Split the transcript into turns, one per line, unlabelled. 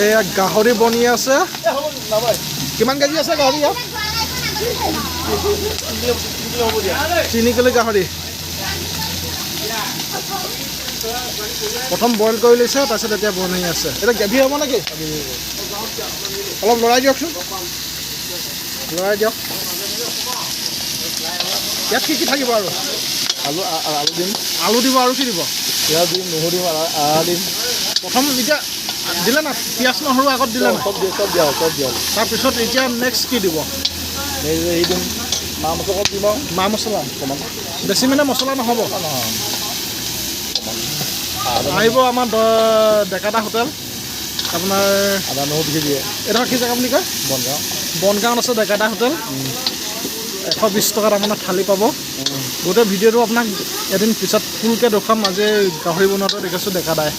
এয়া গাহৰি বনি আছে কিমান কেজি আছে গাহৰি ইয়াত 3 কিলো গাহৰি প্ৰথম বইল কৰি লৈছে তাৰপিছত এতিয়া বনি আছে এটা গ্ৰেভি হ'ব নেকি অলপ লৰাই দিয়কচোন লৰাই দিয়ক ইয়াত কি থাকিব আৰু
আলু দিম
আলু দিব আৰু কি দিব
পিঁয়াজ দিম নহৰু দিম আদা দিম
প্ৰথম এতিয়া দিলে না পিঁয়াজ নহৰু আগত দিলে না
চব দিয়া
তাৰপিছত এতিয়া নেক্সট কি দিব
হেৰি দিম মা মছলা দিম আৰু
মা মছলা
অকণমান
বেছি মানে মছলা নহ'ব
নহয়
আহিব আমাৰ ডেকাটা হোটেল আপোনাৰ
আদা নহৰু দি দিয়ে
এইডোখৰ কি জেগা বুলি কয় বনগাঁৱত আছে ডেকাটা হোটেল 120 টকাত আপোনাৰ থালি পাব গোটেই ভিডিঅ'টো আপোনাক এদিন পিছত ফুলকৈ দেখুৱাম আজি গাহৰি বনোৱাটো দেখিছোঁ ডেকাটাই